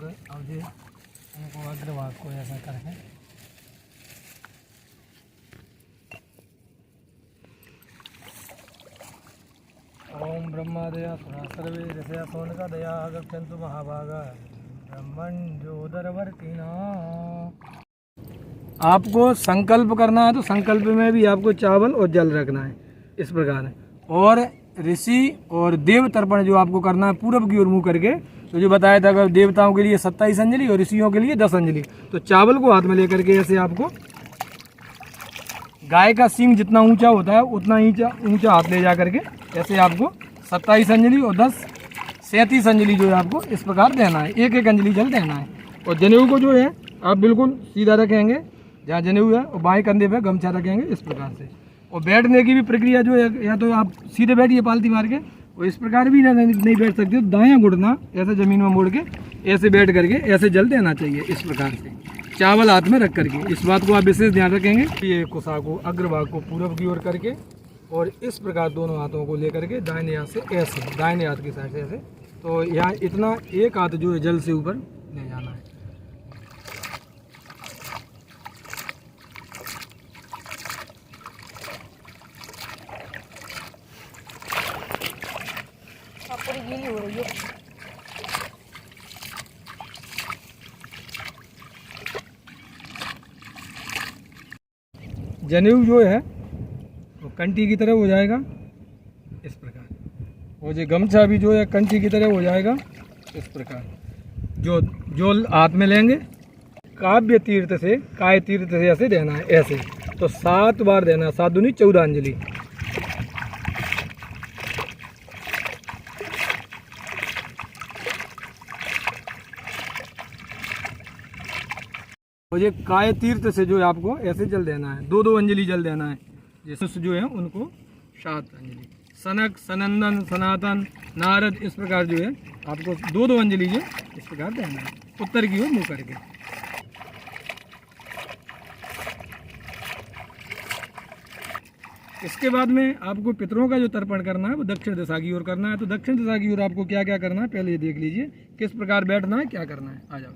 अब ये उनको अग्रभाग को ऐसा करके ओम ब्रह्मादया सुरा सर्वे ऋषया सोनका दया गच्छन्तु महाभागा ब्रह्मण्योदरवर्तिना। आपको संकल्प करना है तो संकल्प में भी आपको चावल और जल रखना है इस प्रकार है। और ऋषि और देव तर्पण जो आपको करना है पूरब की ओर मुँह करके, तो जो बताया था अगर देवताओं के लिए 27 अंजलि और ऋषियों के लिए 10 अंजलि। तो चावल को हाथ में लेकर के ऐसे आपको गाय का सींग जितना ऊंचा होता है उतना ऊंचा हाथ ले जा करके ऐसे आपको 27 अंजलि और 37 अंजलि जो है आपको इस प्रकार देना है, एक एक अंजलि जल देना है। और जनेऊ को जो है आप बिल्कुल सीधा रखेंगे, जहाँ जनेऊ है और बाएं कंधे पे गमछा रखेंगे इस प्रकार से। और बैठने की भी प्रक्रिया जो है, या तो आप सीधे बैठिए पालती मार के, और इस प्रकार भी नहीं बैठ सकते हो, दायां घुटना ऐसे ज़मीन में मोड़ के ऐसे बैठ करके ऐसे जल देना चाहिए इस प्रकार से, चावल हाथ में रख करके। इस बात को आप विशेष ध्यान रखेंगे। ये कुसा को अग्रभाग को पूरब की ओर करके और इस प्रकार दोनों हाथों को लेकर के दाहिने हाथ से ऐसे, दाहिने हाथ की साइड से ऐसे, तो यहाँ इतना एक हाथ जो है जल से ऊपर ले जाना है। पूरी गीली हो रही है। जनेऊ जो है वो कंठी की तरह हो जाएगा इस प्रकार, और ये गमछा भी जो है कंठी की तरह हो जाएगा इस प्रकार। जो हाथ में लेंगे काव्य तीर्थ से, काय तीर्थ से ऐसे देना है ऐसे, तो 7 बार देना, 7 दूनी 14 अंजलि। और ये काय तीर्थ से जो है आपको ऐसे जल देना है, 2-2 अंजलि जल देना है। जैसे जो है उनको 7 अंजलि, सनक, सनंदन, सनातन, नारद, इस प्रकार जो है आपको 2-2 अंजलि जो इस प्रकार देना है, उत्तर की ओर मुँह करके। इसके बाद में आपको पितरों का जो तर्पण करना है वो दक्षिण दिशा की ओर करना है। तो दक्षिण दिशा की ओर आपको क्या क्या करना है पहले ये देख लीजिए, किस प्रकार बैठना है, क्या करना है। आ जाओ,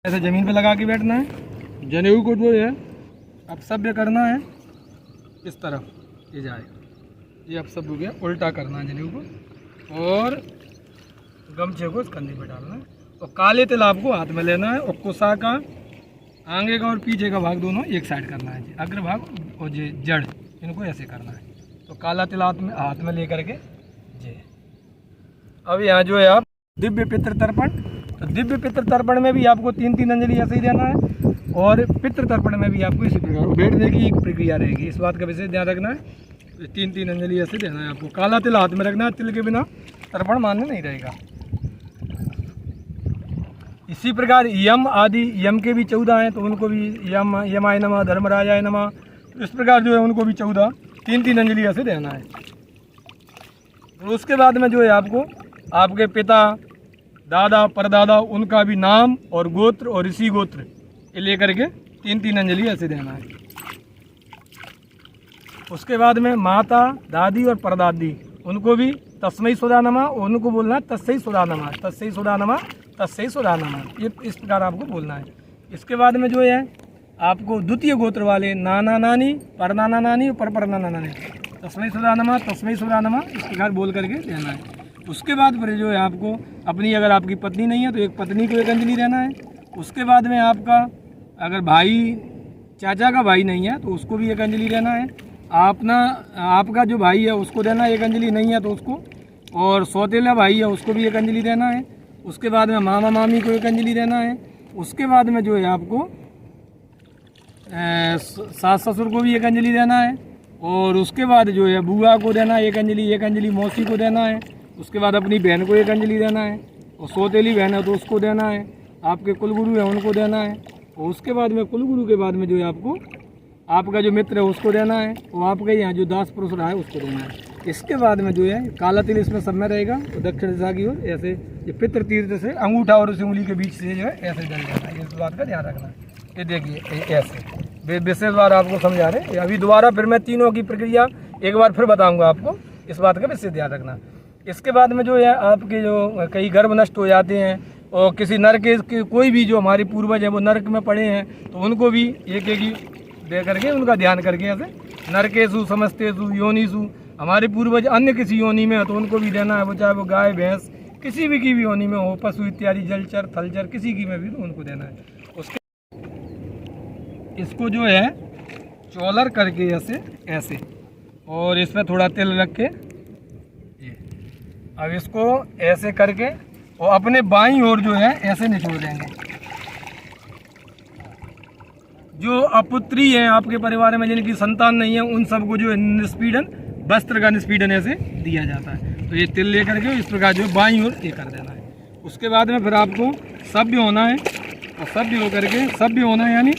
ऐसे ज़मीन पे लगा के बैठना है। जनेऊ को जो है अब सभ्य करना है इस तरफ ये जाए, ये अब सब हो गया, उल्टा करना है जनेऊ को, और गमछे को इस कंधे पे डालना है। और काले तिल आपको हाथ में लेना है, और कुसा का आगे का और पीछे का भाग दोनों एक साइड करना है, अग्रभाग और ये जड़, इनको ऐसे करना है। तो काला तिल हाथ में लेकर के जे। अब यहाँ जो है आप दिव्य पितृ तर्पण, तो दिव्य पितृ तर्पण में भी आपको 3-3 अंजलि ऐसे ही देना है, और पितृ तर्पण में भी आपको इसी प्रकार बैठने की एक प्रक्रिया रहेगी, इस बात का विशेष ध्यान रखना है। 3-3 अंजलि ऐसे देना है आपको। काला तिल हाथ में रखना है, तिल के बिना तर्पण मान्य नहीं रहेगा। इसी प्रकार यम आदि, यम के भी 14 हैं, तो उनको भी यमाय नमः, धर्मराजाय नमः, इस प्रकार जो है उनको भी 14 3-3 अंजलि ऐसे देना है। तो उसके बाद में जो है आपको आपके पिता, दादा, परदादा, उनका भी नाम और गोत्र और ऋषि गोत्र ये लेकर के 3-3 अंजलि ऐसे देना है। उसके बाद में माता, दादी और परदादी, उनको भी तस्मै सुधा नमः, उनको बोलना है तस्सै सुधा नमः, तस्सै सुधा नमः, तस्सै सुधा नमः, ये इस प्रकार आपको बोलना है। इसके बाद में जो है आपको द्वितीय गोत्र वाले नाना नानी, परनाना नानी और परनाना नानी, तस्मै सुधा नमः, तस्मै सुधा नमः, इस प्रकार बोल करके देना है। उसके बाद फिर जो है आपको अपनी, अगर आपकी पत्नी नहीं है तो एक पत्नी को एक अंजलि देना है। उसके बाद में आपका अगर भाई, चाचा का भाई नहीं है तो उसको भी एक अंजलि देना है। आपका जो भाई है उसको देना है एक अंजलि, नहीं है तो उसको, और सौतेला भाई है उसको भी एक अंजलि देना है। उसके बाद में मामा मामी को एक अंजलि देना है। उसके बाद में जो है आपको सास ससुर को भी एक अंजलि देना है। और उसके बाद जो है बुआ को देना है एक अंजलि मौसी को देना है। उसके बाद अपनी बहन को एक अंजलि देना है, और सौतेली बहन है तो उसको देना है। आपके कुलगुरु है उनको देना है। और उसके बाद में कुलगुरु के बाद में जो है आपको आपका जो मित्र है उसको देना है, और आपके यहाँ जो दास पुरुष रहा है उसको देना है। इसके बाद में जो है काला तिल इसमें सब में रहेगा, और दक्षिण दिशा की ओर ऐसे ये पितृ तीर्थ से अंगूठा और उस उंगली के बीच से जो है ऐसे जल जाना है। इस बात का ध्यान रखना है। ये देखिए ऐसे विशेष बार आपको समझा रहे। अभी दोबारा फिर मैं तीनों की प्रक्रिया एक बार फिर बताऊँगा आपको, इस बात का विशेष ध्यान रखना। इसके बाद में जो है आपके जो कई गर्भ नष्ट हो जाते हैं और किसी नरक के कोई भी जो हमारे पूर्वज हैं वो नरक में पड़े हैं तो उनको भी एक एक ही दे करके उनका ध्यान करके ऐसे नरकेशु समस्तेषु योनिषु, हमारे पूर्वज अन्य किसी योनि में है तो उनको भी देना है, वो चाहे वो गाय भैंस किसी भी की भी योनि में हो, पशु इत्यादि जलचर थलचर किसी की में भी तो उनको देना है। उसके इसको जो है चौलर करके ऐसे ऐसे और इसमें थोड़ा तेल रख के ये अब इसको ऐसे करके और अपने बाईं ओर जो है ऐसे निचोड़ देंगे। जो अपुत्री हैं आपके परिवार में जिनकी संतान नहीं है उन सबको जो है निष्पीडन वस्त्र का निष्पीडन ऐसे दिया जाता है। तो ये तिल लेकर के इस प्रकार जो बाईं ओर ये कर देना है। उसके बाद में फिर आपको सभ्य होना है और सभ्य होकर के सभ्य होना है यानी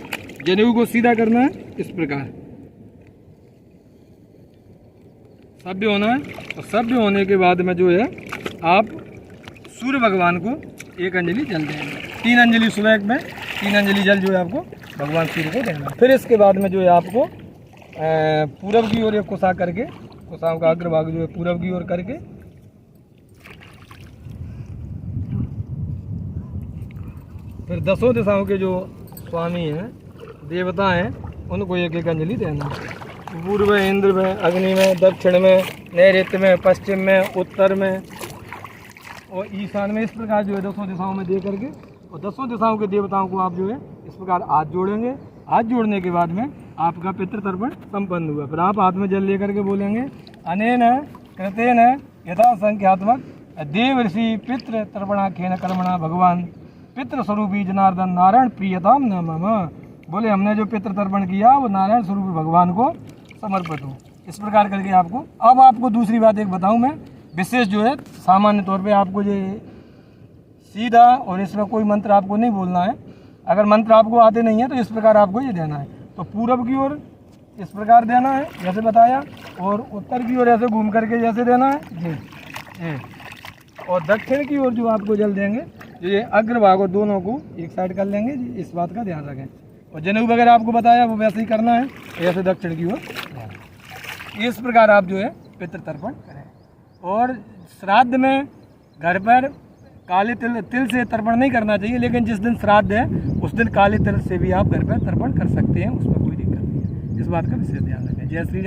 जनेऊ को सीधा करना है इस प्रकार सभ्य होना है। और सभ्य होने के बाद में जो है आप सूर्य भगवान को एक अंजलि जल देंगे, 3 अंजलि सुबह में 3 अंजलि जल जो है आपको भगवान सूर्य को देना। फिर इसके बाद में जो है आपको पूरब की ओर एक कुसा करके कुसाओं का अग्रभाग जो है पूरब की ओर करके फिर 10 दिशाओं के जो स्वामी हैं देवता हैं उनको एक एक अंजलि देना है। पूर्व में, इंद्र में, अग्नि में, दक्षिण में, नैऋत्य में, पश्चिम में, उत्तर में और ईशान में, इस प्रकार जो है 10 दिशाओं में दे करके और 10 दिशाओं के देवताओं को आप जो है इस प्रकार हाथ जोड़ेंगे। हाथ जोड़ने के बाद में आपका पितृ तर्पण संपन्न हुआ। फिर आप हाथ में जल लेकर के बोलेंगे अनेन कृतेन यथा संख्यात्मक देव ऋषि पितृ तर्पणाख्येन कर्मणा भगवान पितृ स्वरूपी जनार्दन नारायण प्रियताम न मम। बोले हमने जो पितृ तर्पण किया वो नारायण स्वरूपी भगवान को समर्पित हो। इस प्रकार करके आपको अब आपको दूसरी बात एक बताऊं मैं विशेष जो है सामान्य तौर पे आपको ये सीधा और इसमें कोई मंत्र आपको नहीं बोलना है। अगर मंत्र आपको आते नहीं है तो इस प्रकार आपको ये देना है। तो पूरब की ओर इस प्रकार देना है जैसे बताया और उत्तर की ओर ऐसे घूम करके जैसे देना है जी। और दक्षिण की ओर जो आपको जल देंगे ये अग्रभाग और दोनों को एक साइड कर लेंगे जी, इस बात का ध्यान रखें। और जनेऊ वगैरह आपको बताया वो वैसे ही करना है, ऐसे दक्षिण की ओर इस प्रकार आप जो है पितृ तर्पण करें। और श्राद्ध में घर पर काले तिल से तर्पण नहीं करना चाहिए, लेकिन जिस दिन श्राद्ध है उस दिन काले तिल से भी आप घर पर तर्पण कर सकते हैं, उसमें कोई दिक्कत नहीं है। इस बात का विशेष ध्यान रखें। जय श्री